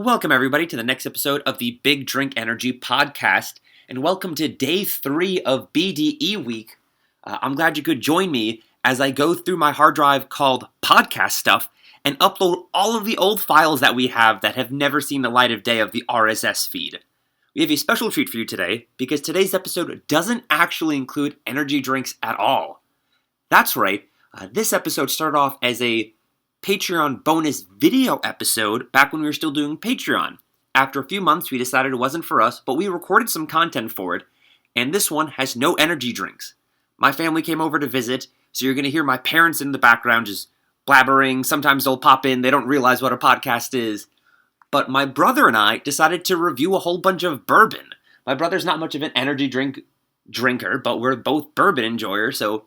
Welcome, everybody, to the next episode of the Big Drink Energy podcast, and welcome to day 3 of BDE Week. I'm glad you could join me as I go through my hard drive called Podcast Stuff and upload all of the old files that we have that have never seen the light of day of the RSS feed. We have a special treat for you today, because today's episode doesn't actually include energy drinks at all. That's right, this episode started off as a Patreon bonus video episode back when we were still doing Patreon. After a few months, we decided it wasn't for us, but we recorded some content for it, and this one has no energy drinks. My family came over to visit, so you're going to hear my parents in the background just blabbering. Sometimes they'll pop in, they don't realize what a podcast is. But my brother and I decided to review a whole bunch of bourbon. My brother's not much of an energy drinker, but we're both bourbon enjoyers, so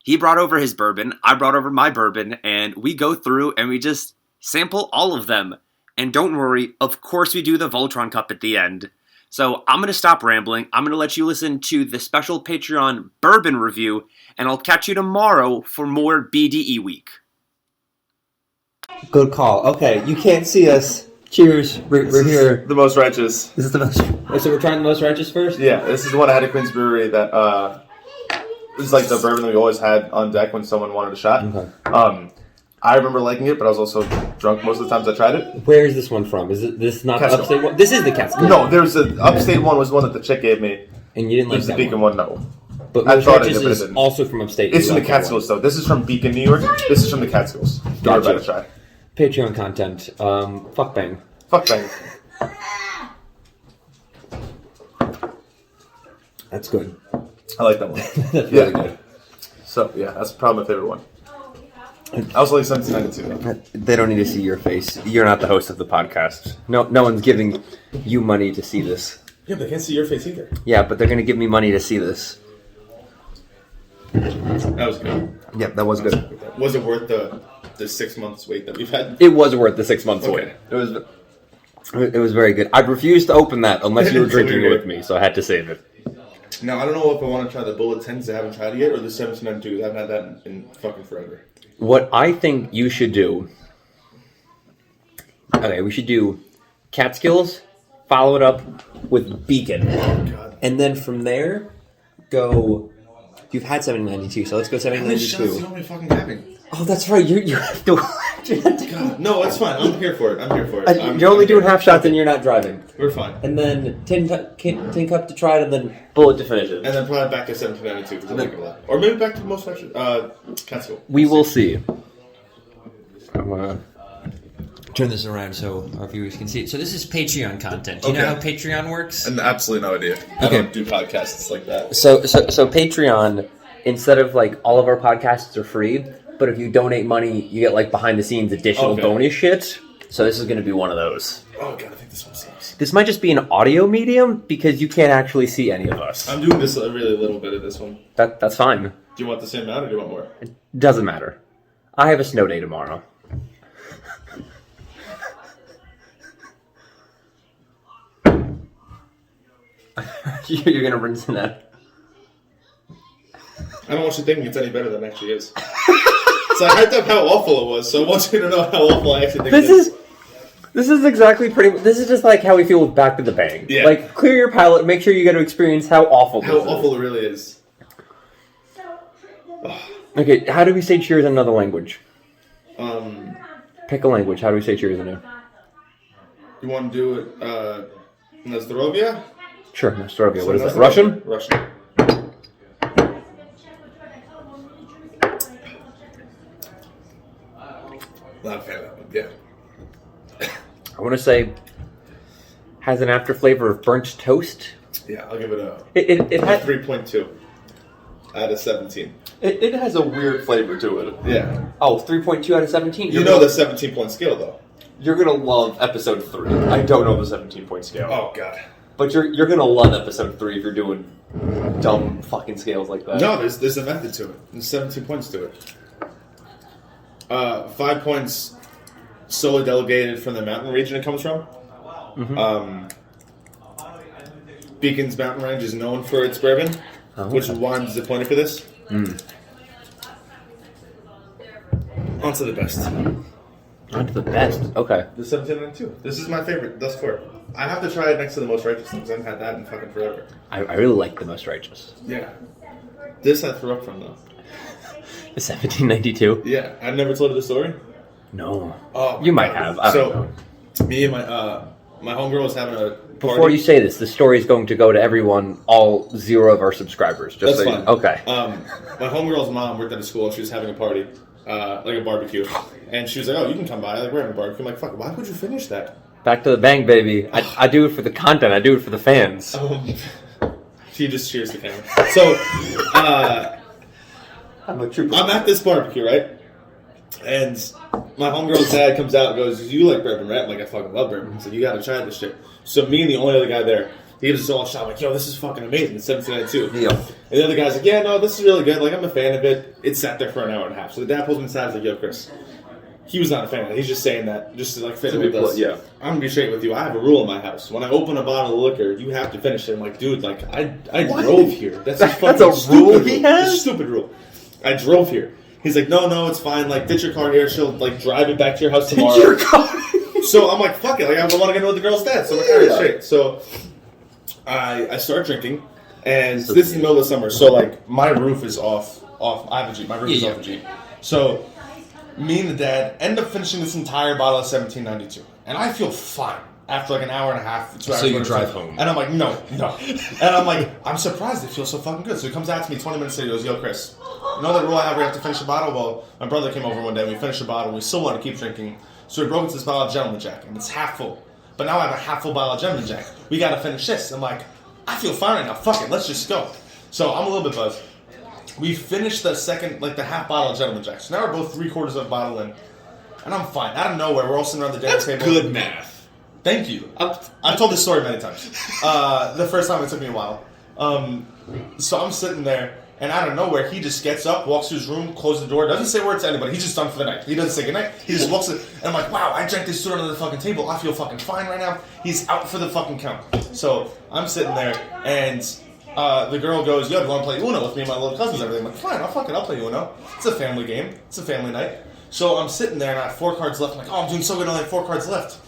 he brought over his bourbon, I brought over my bourbon, and we go through and we just sample all of them. And don't worry, of course we do the Voltron Cup at the end. So I'm going to stop rambling, I'm going to let you listen to the special Patreon bourbon review, and I'll catch you tomorrow for more BDE Week. Good call. Okay, you can't see us. Cheers. We're here. The most righteous. This is the most... So we're trying the most righteous first? Yeah, this is the one I had at Queen's Brewery that, this is like the bourbon that we always had on deck when someone wanted a shot. Okay. I remember liking it, but I was also drunk most of the times I tried it. Where is this one from? Is it this not the Catskill. upstate one? This is the Catskill. No, there's the upstate one was one that the chick gave me. And you didn't like There's the that Beacon one, no. But I most thought I righteous did, but it is didn't. also from upstate. It's You from the like that one. Catskills, though. This is from Beacon, New York. This is from the Catskills. You're about to try. Patreon content. Fuck bang. Fuck bang. That's good. I like that one. That's really good. So, yeah, that's probably my favorite one. I was only 1792. They don't need to see your face. You're not the host of the podcast. No one's giving you money to see this. Yeah, but they can't see your face either. Yeah, but they're going to give me money to see this. That was good. Yep, that was good. Was it worth the 6 months wait that we've had? It was worth the 6 months Okay. wait. It was very good. I refused to open that unless you were drinking it with me, so I had to save it. Now, I don't know if I want to try the Bullet 10s I haven't tried it yet, or the 1792. I haven't had that in fucking forever. What I think you should do... Okay, we should do Catskills, follow it up with Beacon. Oh, God. And then from there, go... You've had 1792, so let's go How many shots do you 1792. want me fucking having? Oh, that's right. You have to... God. No, it's fine. I'm here for it. You're only doing half shots and you're not driving. We're fine. And then tin cup to try it, and then bullet to finish it. And then probably back to 1792, because I like it a lot. Or maybe back to the most fashion, Catskill. We will see. I'm gonna turn this around so our viewers can see it. So this is Patreon content. Do you know how Patreon works? And absolutely no idea. I don't do podcasts like that. So Patreon, instead of like all of our podcasts are free, but if you donate money, you get like behind the scenes additional bonus shit. So this is going to be one of those. Oh, God, I think this one sucks. This might just be an audio medium because you can't actually see any of us. I'm doing this a really little bit of this one. That's fine. Do you want the same amount, or do you want more? Doesn't matter. I have a snow day tomorrow. You're going to rinse in that. I don't want you thinking it's any better than it actually is. So I hyped up how awful it was, so I want you to know how awful I actually think it is. This is exactly this is just like how we feel with Back to the Bang. Yeah. Like, clear your palate, make sure you get to experience how awful this is. How awful it really is. Okay, how do we say cheers in another language? Pick a language. How do we say cheers in it? You want to do it, na zdrowie? Sure, Nostrovia. What is Na that? zdrowie. Russian? Russian. Not a fan of that one, yeah. I want to say has an after flavor of burnt toast. Yeah, I'll give it a It has 3.2 out of 17. it has a weird flavor to it. Yeah. Oh, 3.2 out of 17. You know the 17-point scale, though. You're gonna love episode 3. I don't know the 17-point scale. Oh, God. But you're gonna love episode 3 if you're doing dumb fucking scales like that. No, there's a method to it. There's 17 points to it. 5 points solely delegated from the mountain region it comes from. Mm-hmm. Beacon's mountain range is known for its bourbon, which is why I'm disappointed for this. On to the best. That's the best. Okay. The 1792. This is my favorite thus far. I have to try it next to the Most Righteous things. I haven't had that in fucking forever. I really like the Most Righteous. Yeah. This I threw up from, though. The 1792? Yeah. I've never told you the story? No. Oh, you might have. I don't know. Me and my homegirl was having a party. Before you say this, the story is going to go to everyone, all 0 of our subscribers. Just That's so fine. Okay. My homegirl's mom worked at a school and she was having a party, like a barbecue. And she was like, oh, you can come by. Like, we're having a barbecue. I'm like, fuck, why would you finish that? Back to the bang, baby. I do it for the content. I do it for the fans. She just cheers the camera. So, I'm a trooper. I'm at this barbecue, right? And my homegirl's dad comes out and goes, you like bourbon, right? I'm like, I fucking love bourbon. He's like, you gotta try this shit. So me and the only other guy there, he gives us all a shot. I'm like, yo, this is fucking amazing. It's 1792. Yeah. And the other guy's like, yeah, no, this is really good. Like, I'm a fan of it. It sat there for an hour and a half. So the dad pulls me aside and is like, yo, Chris. He was not a fan of it. He's just saying that just to like fit in with us. Yeah. I'm gonna be straight with you. I have a rule in my house. When I open a bottle of liquor, you have to finish it. I'm like, dude, like I drove here. That's a fucking a stupid rule he has? It's a stupid rule. I drove here. He's like, no, it's fine. Like, ditch your car here. She'll like drive it back to your house tomorrow. Ditch your car. So I'm like, fuck it. Like, I want to get in with the girl's dad. So I'm like, all right, straight. So I start drinking, and this is the middle of the summer. So like, my roof is off. I have a Jeep. My roof is off the Jeep. So me and the dad end up finishing this entire bottle of 1792, and I feel fine after like an hour and a half, 2 hours. So you drive home, and I'm like, no, and I'm like, I'm surprised it feels so fucking good. So he comes out to me 20 minutes later. He goes, yo, Chris, you know that rule I have where you have to finish a bottle? Well, my brother came over one day. We finished a bottle. We still want to keep drinking, so we broke into this bottle of Gentleman Jack, and it's half full. But now I have a half full bottle of Gentleman Jack. We got to finish this. I'm like, I feel fine right now. Fuck it, let's just go. So I'm a little bit buzzed. We finished the second, like the half bottle of Gentleman Jack. So now we're both 3/4 of a bottle in. And I'm fine. Out of nowhere, we're all sitting around the dinner table. Good math. Thank you. I've told this story many times. The first time it took me a while. So I'm sitting there, and out of nowhere, he just gets up, walks to his room, closes the door, doesn't say a word to anybody. He's just done for the night. He doesn't say goodnight. He just walks in, and I'm like, wow, I drank this straight under the fucking table. I feel fucking fine right now. He's out for the fucking count. So I'm sitting there, and the girl goes, yo, do you want to play Uno with me and my little cousins and everything? I'm like, fine, I'll play Uno. It's a family game. It's a family night. So I'm sitting there, and I have 4 cards left. I'm like, oh, I'm doing so good. I only have 4 cards left.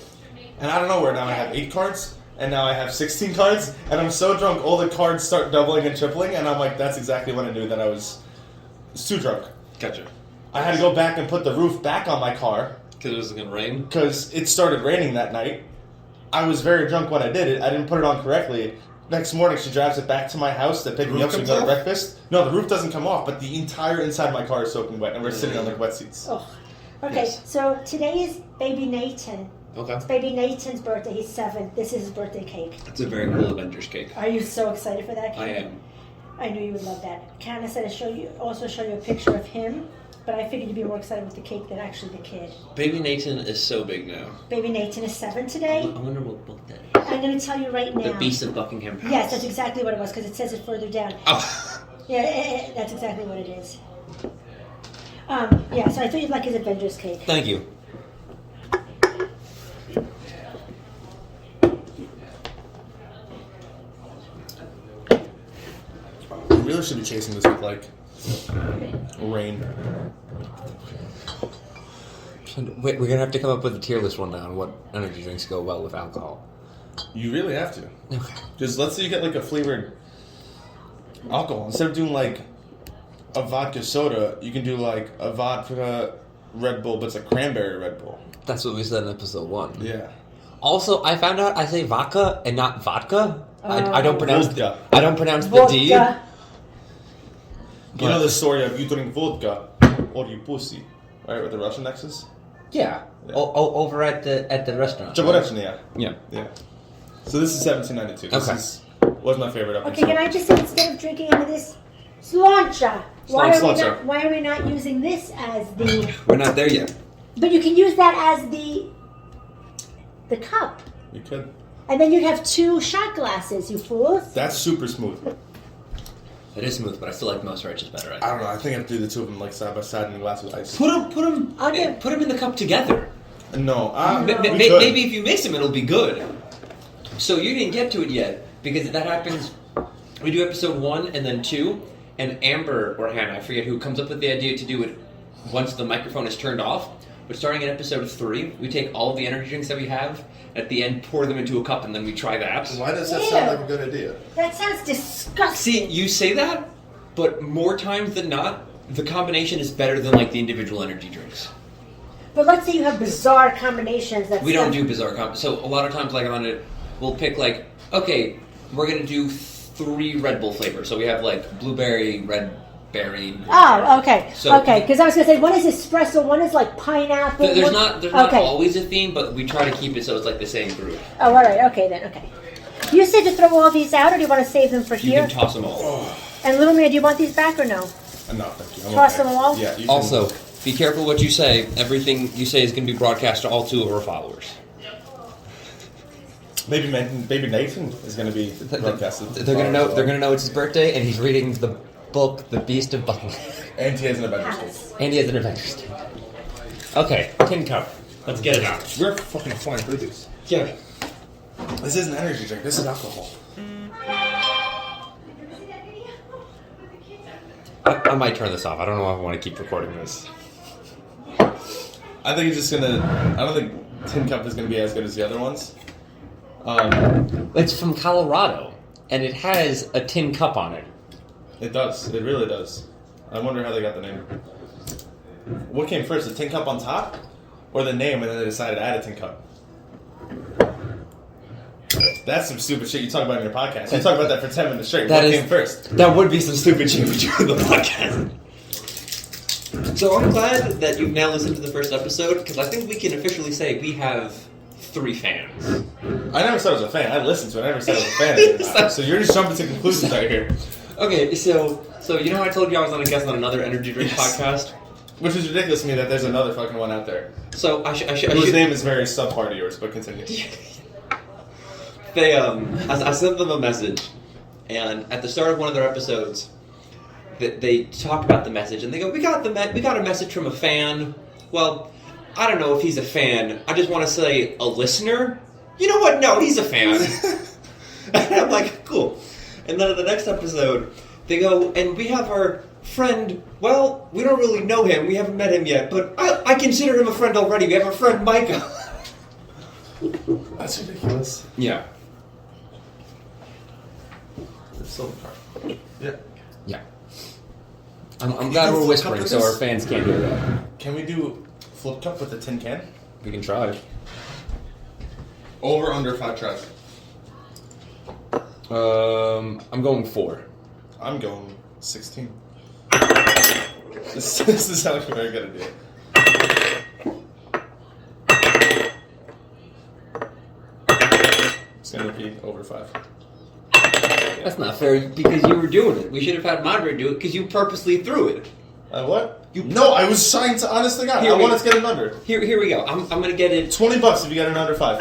And I don't know where now I have 8 cards, and now I have 16 cards, and I'm so drunk, all the cards start doubling and tripling, and I'm like, that's exactly when I knew that I was too drunk. Gotcha. I had to go back and put the roof back on my car. Because it was going to rain? Because it started raining that night. I was very drunk when I did it. I didn't put it on correctly. Next morning, she drives it back to my house to pick me up so we go to breakfast. No, the roof doesn't come off, but the entire inside of my car is soaking wet, and we're sitting on like wet seats. Oh. Okay, Yes. so today is baby Nathan. Okay. It's baby Nathan's birthday. He's 7. This is his birthday cake. It's a very cool Avengers cake. Are you so excited for that cake? I am. I knew you would love that. Candace said to show you a picture of him, but I figured you'd be more excited with the cake than actually the kid. Baby Nathan is so big now. Baby Nathan is 7 today. I wonder what book that is. I'm going to tell you right now. The Beast of Buckingham Palace. Yes, that's exactly what it was, because it says it further down. Oh. Yeah, that's exactly what it is. Yeah, so I thought you'd like his Avengers cake. Thank you. We really should be chasing this with like rain. Wait, we're going to have to come up with a tier list one now on what energy drinks go well with alcohol. You really have to. Okay. Because let's say you get like a flavored alcohol. Instead of doing like a vodka soda, you can do like a vodka Red Bull, but it's a cranberry Red Bull. That's what we said in episode 1. Yeah. Also, I found out I say vodka and not vodka. I don't pronounce Vodka. I don't pronounce the D. Vodka. You know the story of you drink vodka or you pussy, right? With the Russian Nexus? Yeah. Yeah. Over at the restaurant. Chaborechny, Yeah. yeah. So this is 1792. Okay. This was my favorite up Okay, can I just say, instead of drinking out of this sláinte, Sláinte. why are we not using this as the... We're not there yet. But you can use that as the cup. You could. And then you'd have 2 shot glasses, you fools. That's super smooth. It is smooth, but I still like Most Righteous better. I don't know. I think I have to do the two of them like side by side in a glass with ice. Put them Okay. in the cup together. No. We Maybe if you mix them, it'll be good. So you didn't get to it yet, because that happens. We do episode 1 and then 2, and Amber or Hannah, I forget who, comes up with the idea to do it once the microphone is turned off. but starting at episode 3, we take all of the energy drinks that we have, at the end pour them into a cup, and then we try that. Why does that sound like a good idea? That sounds disgusting. See, you say that, but more times than not, the combination is better than like the individual energy drinks. But let's say you have bizarre combinations. We don't do bizarre so a lot of times, like on it, we'll pick like, okay, we're gonna do 3 Red Bull flavors. So we have like blueberry, red berry. Oh, okay. So, okay, because I was gonna say one is espresso, one is like pineapple. There's not always a theme, but we try to keep it so it's like the same group. Oh, all right. Okay, then. Okay. You said to throw all these out, or do you want to save them for You here? can toss them all. And Little Man, do you want these back or no? No, thank you. I'm Toss okay. them all? Yeah. You can, Also, be careful what you say. Everything you say is going to be broadcast to all 2 of our followers. Maybe Nathan is going to be broadcasted. They're going to know. They're going to know it's his birthday, and he's reading the book, The Beast of Buckingham. And he has an Avengers Day. And he has an adventure stick. Okay, tin cup. Let's get it out. We're fucking flying through these. Yeah. This isn't energy drink. This is alcohol. I might turn this off. I don't know if I want to keep recording this. I think it's just gonna. I don't think Tin Cup is gonna be as good as the other ones. It's from Colorado, and it has a tin cup on it. It does. It really does. I wonder how they got the name. What came first, the tin cup on top, or the name, and then they decided to add a tin cup? That's some stupid shit you talk about in your podcast. You talk about that for 10 minutes straight. What came first? That would be some stupid shit during the podcast. So I'm glad that you've now listened to the first episode, because I think we can officially say we have 3 fans. I never said I was a fan. I listened to it. I never said I was a fan of it. So you're just jumping to conclusions right here. Okay, so you know how I told you I was on a guest on another energy drink podcast? Which is ridiculous to me that there's another fucking one out there. So I should. Whose name is very subpar to yours, but continue. I sent them a message, and at the start of one of their episodes, they talk about the message, and they go, "We got a message from a fan." Well, I don't know if he's a fan. I just want to say a listener. You know what? No, he's a fan. And I'm like, cool. And then in the next episode, they go, and we have our friend. Well, we don't really know him. We haven't met him yet, but I consider him a friend already. We have a friend, Micah. That's ridiculous. Yeah. It's so hard. Yeah. Yeah. I'm glad we're whispering so our fans can't hear that. Can we do flip cup with a tin can? We can try. Over under 5 tries. I'm going 4. I'm going 16. This is not a very good idea. It's gonna be over 5. That's not fair because you were doing it. We should have had Madre do it because you purposely threw it. What? No, I was trying to. Honest to God, I wanted to get an under. Here we go. I'm gonna get it. $20 if you get an under 5.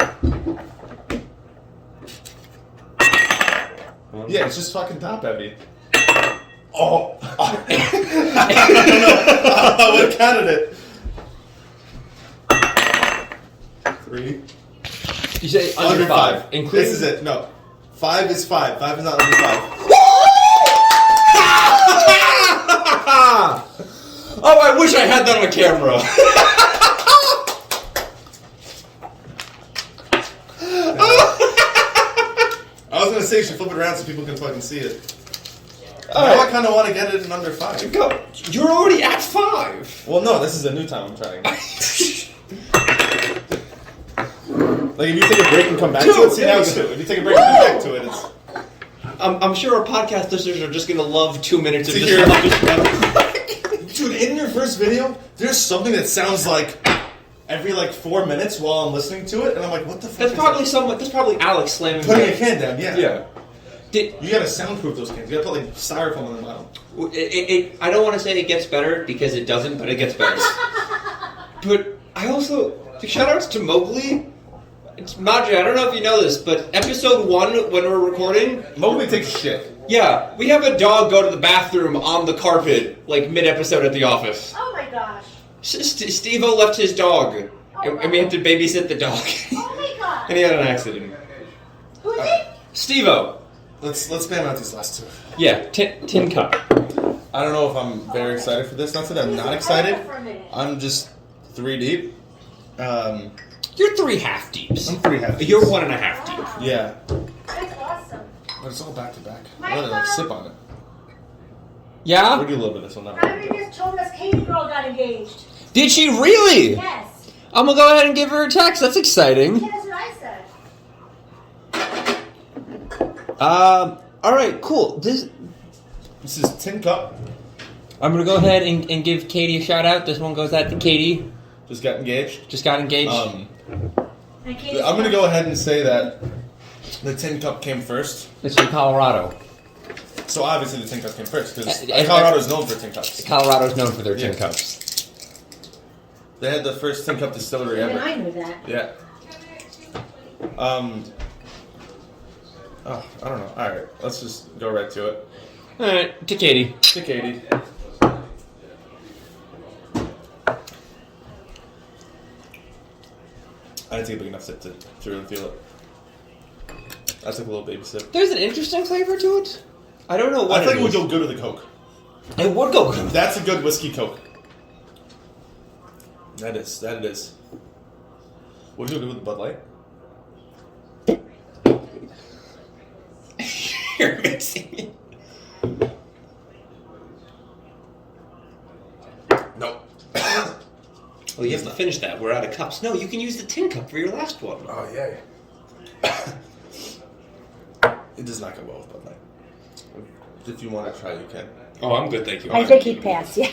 Yeah, it's just fucking top heavy. Oh, I don't know. I would have counted it. 3. You say under 5. Including... This is it. No, 5 is 5. 5 is not under 5. Oh, I wish I had that on camera. I was gonna say you should flip it around so people can fucking see it. Now I kind of want to get it in under 5. Go. You're already at 5. Well, no, this is a new time I'm trying. Like, if you take a break and come back to it, see, now it's 2. If you take a break and come back to it, it's... I'm sure our podcast listeners are just gonna love 2 minutes of just... Dude, in your first video, there's something that sounds like every, 4 minutes while I'm listening to it, and I'm like, what the fuck That's probably that's probably Alex slamming... Putting a can down, yeah. Yeah. You gotta soundproof those cans. You gotta put, styrofoam on the bottom. I don't want to say it gets better, because it doesn't, but it gets better. But I also... Shout-outs to Mowgli... Madre, I don't know if you know this, but episode 1, when we're recording... Mowgli takes a shit. Yeah, we have a dog go to the bathroom on the carpet, mid-episode at the office. Oh my gosh. Steve-O left his dog, and we had to babysit the dog. Oh my god. And he had an accident. Who's it? Steve-O. Let's spam out these last 2. Yeah, tin cup. I don't know if I'm very excited for this. Not that I'm not excited. I'm just 3 deep. You're 3 half deeps. I'm 3 half. You're 1.5 deep. Yeah. That's awesome. But it's all back to back. I let it sip on it. Yeah? We'll do a little bit of this one now. Ryder just told us Katie girl got engaged. Did she really? Yes. I'm gonna go ahead and give her a text. That's exciting. Yeah, that's what I said. All right, cool. This is Tin Cup. I'm gonna go ahead and give Katie a shout out. This one goes out to Katie. Just got engaged. Just got engaged. I'm gonna go ahead and say that the Tin Cup came first. It's from Colorado. So obviously the Tin Cup came first because And- Colorado is known for Tin Cups. Colorado's known for their tin Yeah. cups. They had the first Tin Cup distillery Even ever. I knew that. Yeah. Oh, I don't know. All right, let's just go right to it. All right, to Katie. To Katie. I didn't take a big enough sip to really feel it. I took a little baby sip. There's an interesting flavor to it. I don't know what I think it it would is. go good with a Coke. It would go good. That's a good whiskey Coke. That it is. Would you do with the Bud Light? You're mixing it. No. Well, you have to finish that. We're out of cups. No, you can use the tin cup for your last one. Oh, yeah. It does not go well with Bud Light. If you want to try, you can. Oh, I'm good, thank you. I think he'd pass, yeah.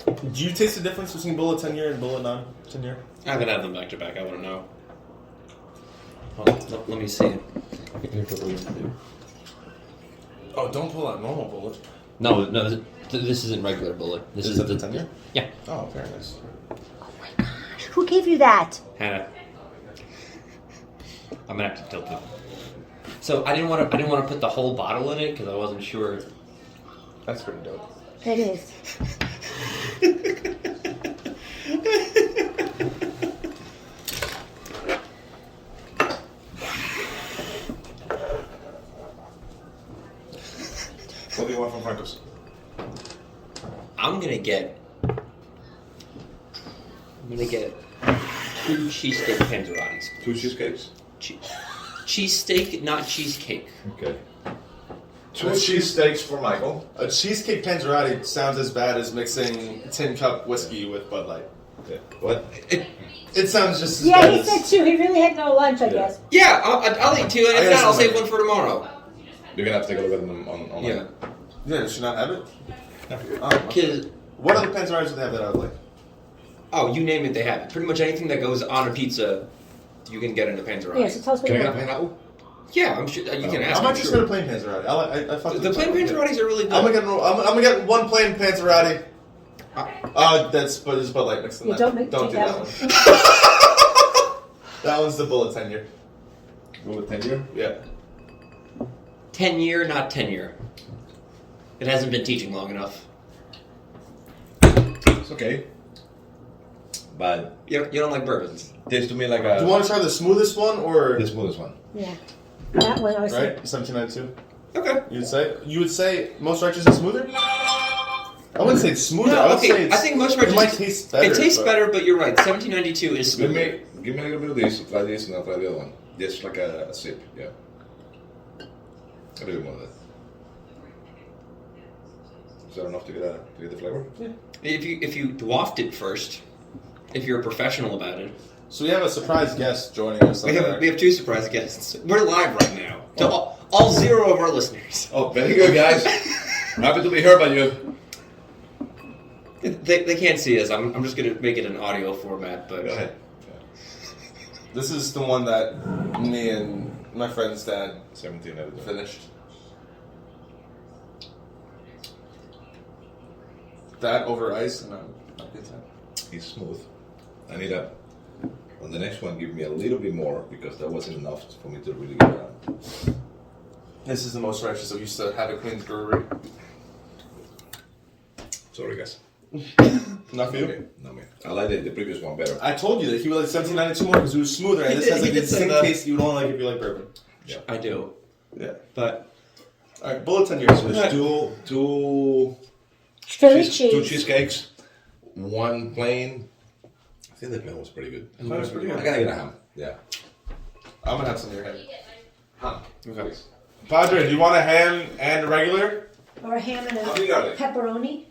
Do you taste the difference between Bullet 10 year and Bullet non 10 year? I haven't had them back to back. I want to know. Let me see. Oh, don't pull out normal Bullet. No, this isn't regular bullet. This is it the 10 year? Yeah. Oh, very nice. Who gave you that? Hannah. I'm gonna have to tilt it. So I didn't want to put the whole bottle in it because I wasn't sure. That's pretty dope. It is. What do you want from Frankos? I'm gonna get 2 cheesesteak panzerottis. 2 cheesecakes? Cheesesteak, not cheesecake. Okay. 2 cheesesteaks for Michael. A cheesecake panzerotti sounds as bad as mixing Tin Cup whiskey with Bud Light. Yeah. What? It sounds just as Yeah, bad he as... said 2. He really had no lunch, I guess. Yeah, I'll eat 2, and if I not, I'll guess save I'm one for tomorrow. You're gonna have to take a look at them on Yeah. Yeah, does she not have it? Oh, Cause what other panzerottis do they have that I would like? you name it, they have it. Pretty much anything that goes on a pizza, you can get in a panzerotti. Yeah, so tell us what Can I you get a want. pineapple? Yeah, I'm sure you can ask. I might I'm just sure. get a plain panzerotti. I fuck with The plain panzerottis are really good. I'm gonna get one plain panzerotti. That's Bud Light mixed in Yeah, that. don't do take that that one. That one's the Bullet 10 year. Bullet 10 year? Yeah. 10 year, not tenure. It hasn't been teaching long enough. It's okay. But You don't like bourbons. tastes to me like Do you want to try the smoothest one or the smoothest one. Yeah. That one, I was right? saying. 1792. Okay. You would say most righteous is smoother? I wouldn't say it's smoother. No, I would okay, say I think most it might righteous. taste better. It tastes but- better, but you're right. 1792 is Give smoother. me a little bit of this, and I'll try the other one. Just like a sip, yeah. A little more of that. Is that enough to get the flavor? Yeah. If you waft it first, if you're a professional about it. So we have a surprise guest joining us. We have 2 surprise guests. We're live right now. To all 0 of our listeners. Oh, very good, guys. Happy to be heard by you. They can't see us. I'm just gonna make it an audio format, but Go ahead. This is the one that me and my friend's dad 17 out of 10. finished. That over ice and a good time. He's smooth. I need a. On the next one, give me a little bit more because that wasn't enough for me to really get down. This is the most righteous that we used to have at Queen's Brewery. Sorry, guys. Not for you? Okay, no, man. I like the previous one better. I told you that he would like 1792 more because it was smoother, and this has like He did this say distinct that. taste you would only like if you like bourbon. Yeah. I do. Yeah. But All right, Bullet 10 years. So there's two Philly two cheese. cheesecakes, one plain, I think the pen was pretty good. That was pretty good. I gotta get a ham. Yeah. I'm gonna have some of your ham. Ham. Okay. Padre, do you want a ham and a regular? Or a ham and How many are a there? pepperoni.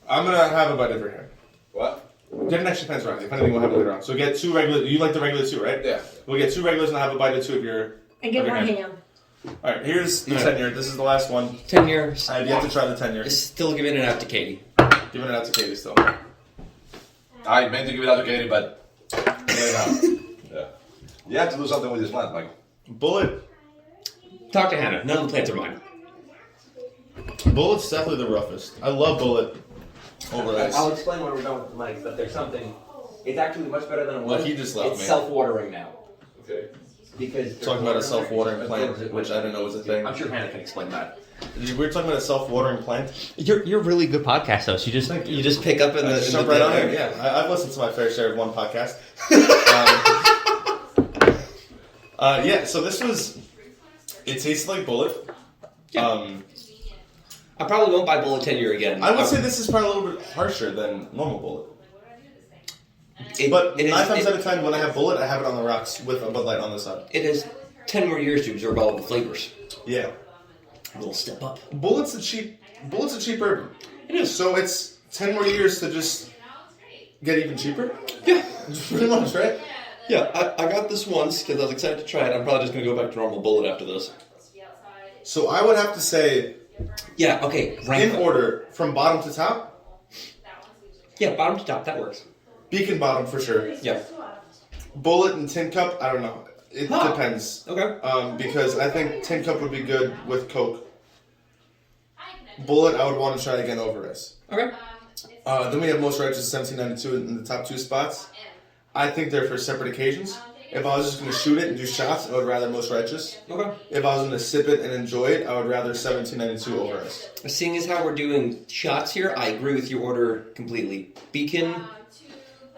I'm gonna have a bite of your ham. What? Get an extra pens around. If anything, we'll have it later on. So get 2 regular. You like the regular too, right? Yeah. We'll get 2 regulars and have a bite of 2 of your. And get of your one ham. All right. Here's the All right. 10-year. This is the last one. 10 years. I have yet to try the 10-year. Still giving it out to Katie. Giving it out to Katie still. I meant to give it out to Katie, but yeah. You have to do something with this plant, Michael. Bullet. Talk to Hannah. None of the plants are mine. Bullet's definitely the roughest. I love Bullet over ice. I'll explain when we're done with the mics, but there's something. It's actually much better than it was. What he just left It's me. self-watering now. Okay. Because Talking about a self-watering plant, which I didn't know was a thing. I'm sure Hannah can explain that. We were talking about a self-watering plant. You're really good podcast host. You just pick up in the Just jump right on in. Yeah, I've listened to my fair share of one podcast. Yeah, so this was. It tastes like Bullet. Yeah. I probably won't buy Bullet 10 year again. I would say this is probably a little bit harsher than normal Bullet. It, But it is- 9 times it- out of 10, when I have Bullet, I have it on the rocks with a Bud Light on the side. It has 10 more years to absorb all the flavors. Yeah, A little step up. Bullet's a cheap bourbon. It is. So it's 10 more years to just get even cheaper. Yeah. Pretty much, right? Yeah, I got this once because I was excited to try it. I'm probably just going to go back to normal Bullet after this. So I would have to say, Yeah, okay. Rank in them. order, from bottom to top, Yeah, bottom to top. That works. Beacon bottom for sure. Yeah. Bullet and Tin Cup, I don't know. It Huh. depends. Okay. Because I think Tin Cup would be good with Coke. Bullet, I would want to try again over ice. Okay. Then we have Most Righteous 1792 in the top 2 spots. I think they're for separate occasions. If I was just going to shoot it and do shots, I would rather Most Righteous. Okay. If I was going to sip it and enjoy it, I would rather 1792 over ice. Seeing as how we're doing shots here, I agree with your order completely. Beacon,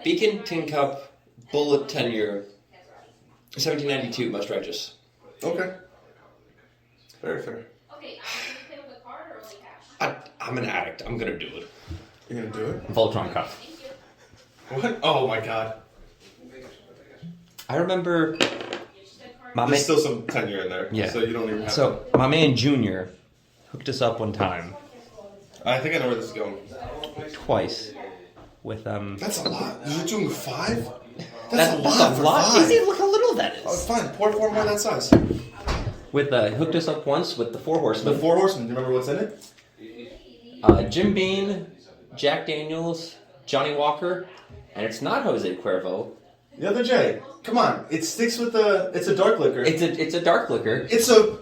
Tin Cup, Bullet 10 year, 1792, Most Righteous. Okay. Very fair. I'm an addict. I'm gonna do it. You're going to do it? Voltron cup. What? Oh my god. I remember my There's still some tenure in there. Yeah. So you don't even have So my man Junior hooked us up one time, I think I know where this is going. twice, with That's a lot. You're doing 5? That's a lot for 5. See, look how little that Oh, is. fine. Pour 4 more that size. With hooked us up once with the Four The Horsemen. 4 Horsemen. Do you remember what's in it? Jim Beam, Jack Daniels, Johnny Walker, and it's not Jose Cuervo. The other J. Come on. It sticks with the. It's a dark liquor. It's a dark liquor. It's a.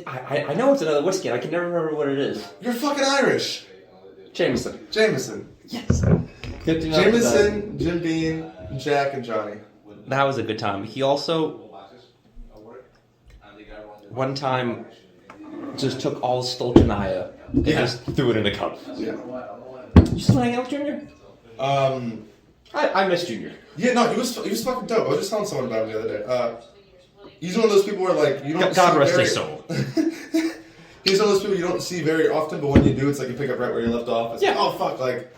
I know it's another whiskey. And I can never remember what it is. You're fucking Irish. Jameson. Jameson. Yes. Good to know. Jameson, Jim Beam, Jack, and Johnny. That was a good time. He also one time just took all Stolchenaya and Yeah. just threw it in a cup. Yeah. You still hang out with Junior? I miss Junior. Yeah, no, he was fucking dope. I was just telling someone about him the other day. He's one of those people where like you don't. God see rest very, his soul. He's one of those people you don't see very often, but when you do, it's like you pick up right where you left off. It's Yeah. like, oh fuck, like.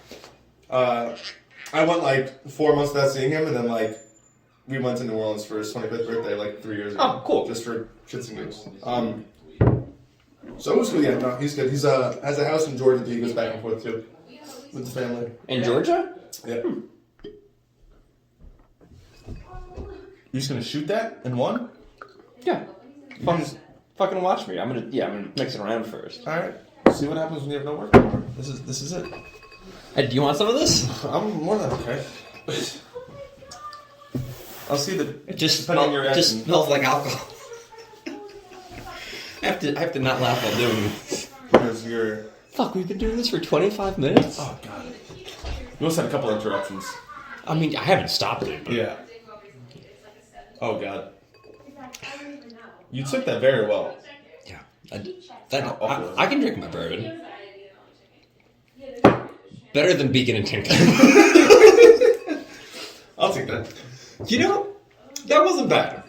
I went like 4 months without seeing him, and then like we went to New Orleans for his 25th birthday like 3 years ago. Oh, cool. Just for shits and gigs. So it was good. Yeah, no, he's good. He's has a house in Georgia that he goes back and forth to with the family. In Georgia? Yeah. You just gonna shoot that in one? Yeah. Fucking watch me. I'm gonna mix it around first. All right. See what happens when you have no work anymore. This is it. Hey, do you want some of this? I'm more than okay. I'll see the. It just depending on your reaction. smells like alcohol. I have to not laugh while doing this. Because you're. Fuck, we've been doing this for 25 minutes? Oh god. You also had a couple interruptions. I mean, I haven't stopped it, but... Yeah. Oh god. You took that very well. Yeah. I can drink my bourbon. Better than Beacon and Tin Cup. I'll take that. You know, that wasn't bad.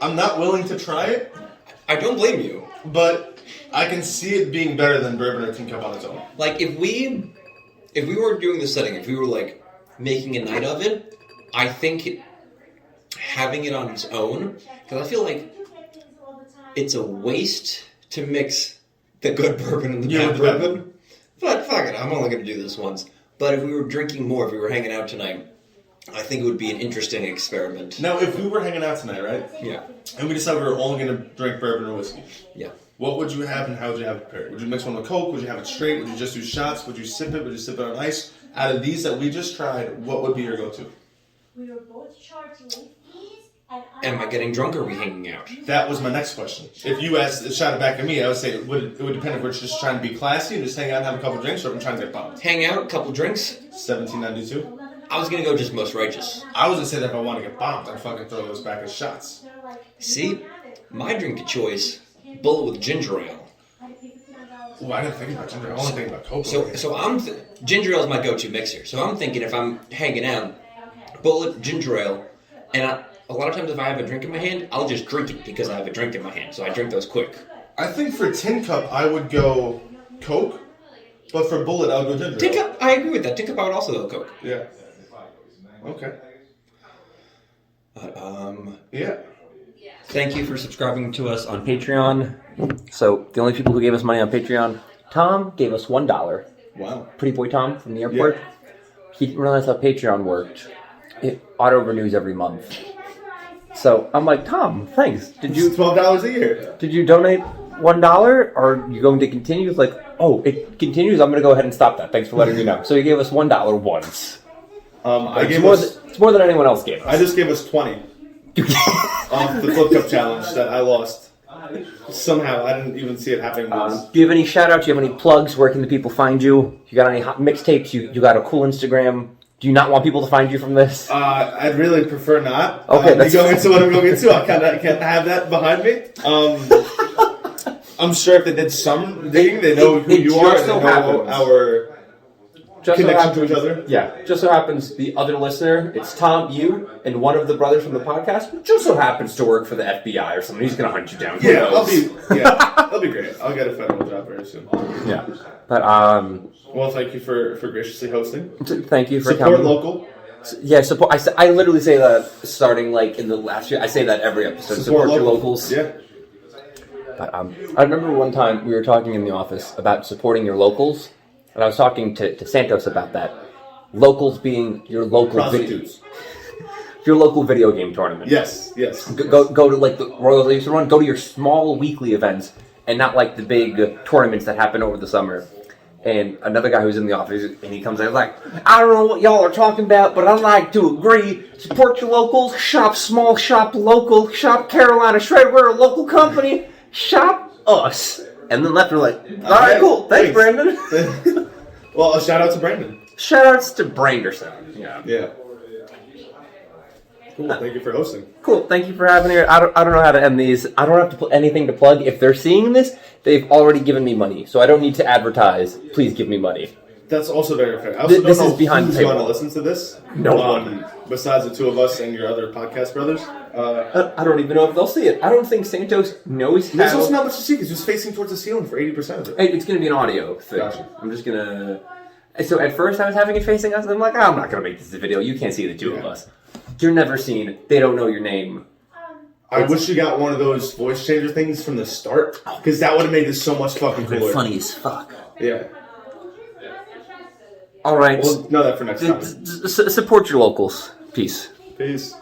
I'm not willing to try it, I don't blame you. but I can see it being better than bourbon or tin cup on its own. Like, if we if we were doing the setting, if we were like making a night of it, I think having it on its own, because I feel like it's a waste to mix the good bourbon and the bad bourbon. But fuck it, I'm only going to do this once. But if we were drinking more, if we were hanging out tonight, I think it would be an interesting experiment. Now, if we were hanging out tonight, right? Yeah. And we decided we were only going to drink bourbon or whiskey. Yeah. What would you have and how would you have it prepared? Would you mix one with Coke? Would you have it straight? Would you just do shots? Would you sip it? Would you sip it on ice? Out of these that we just tried, what would be your go-to? We were both charged late fees, and Am I getting drunk or are we hanging out? That was my next question. If you shot it back at me, I would say it would depend if we're just trying to be classy and just hang out and have a couple drinks, or if I'm trying to get bumped. Hang out, couple drinks. 1792. I was going to go just most righteous. I was gonna say that if I want to get bombed, I'd fucking throw those back as shots. See? My drink of choice, bullet with ginger ale. Ooh, I didn't think about ginger. I only think about Coke. So I'm ginger ale is my go-to mixer. So I'm thinking if I'm hanging out, bullet ginger ale, and a lot of times if I have a drink in my hand, I'll just drink it because I have a drink in my hand. So I drink those quick. I think for Tin Cup, I would go Coke, but for Bullet, I would go ginger. Tin Cup, I agree with that. Tin Cup, I would also go Coke. Yeah. Okay. Yeah. Thank you for subscribing to us on Patreon. So, the only people who gave us money on Patreon, Tom gave us $1. Wow. Pretty boy Tom from the airport. Yeah. He didn't realize how Patreon worked. It auto-renews every month. So, I'm like, Tom, thanks. Did you $12 a year? Did you donate $1? Or are you going to continue? It's like, oh, it continues? I'm going to go ahead and stop that. Thanks for letting me know. So, he gave us $1 once. It's more than anyone else gave us. I just gave us 20 off the Flip Cup challenge that I lost. Somehow, I didn't even see it happening once. Do you have any shout-outs? Do you have any plugs? Where can the people find you? You got any hot mixtapes? You got a cool Instagram? Do you not want people to find you from this? I'd really prefer not. Okay, that's going into what I'm going into. I can't have that behind me. I'm sure if they did some digging, they know who you are and they know our connection to each other. Yeah. Just so happens the other listener, it's Tom, you, and one of the brothers from the podcast, who just so happens to work for the FBI or something. He's going to hunt you down. Yeah, that'll be great. I'll get a federal job very soon. Yeah. But, well, thank you for graciously hosting. Thank you for Support coming. local. Yeah, support. I literally say that starting like in the last year. I say that every episode. Support your locals. Yeah. But, I remember one time we were talking in the office about supporting your locals, and I was talking to Santos about that. Locals being your local Prostitutes. your local video game tournament. Yes. Go to like the Royals they used to run. Go to your small weekly events and not like the big tournaments that happen over the summer. And another guy who's in the office, and he comes out, he's like, I don't know what y'all are talking about, but I'd like to agree. Support your locals, shop small, shop local, shop Carolina Shred. We're a local company. Shop us. And then left, we're like, all right, cool. Thanks, Brandon. Well, a shout out to Brandon. Shout outs to Branderson. Yeah. Cool. Thank you for hosting. Cool. Thank you for having me. I don't know how to end these. I don't have to put anything to plug. If they're seeing this, they've already given me money, so I don't need to advertise. Please give me money. That's also very fair. I also This don't know is behind who's the table. going to listen to this. No one. Besides the two of us and your other podcast brothers. I don't even know if they'll see it. I don't think Santos knows There's how. also not much to see because he's facing towards the ceiling for 80% of it. It's going to be an audio thing. Gotcha. I'm just going to... So at first I was having it facing us, and I'm like, I'm not going to make this a video. You can't see the two of us. You're never seen. They don't know your name. I wish you got one of those voice changer things from the start because that would have made this so much fucking cooler. Funny as fuck. Yeah. All right. We'll know that for next time. Support your locals. Peace. Peace.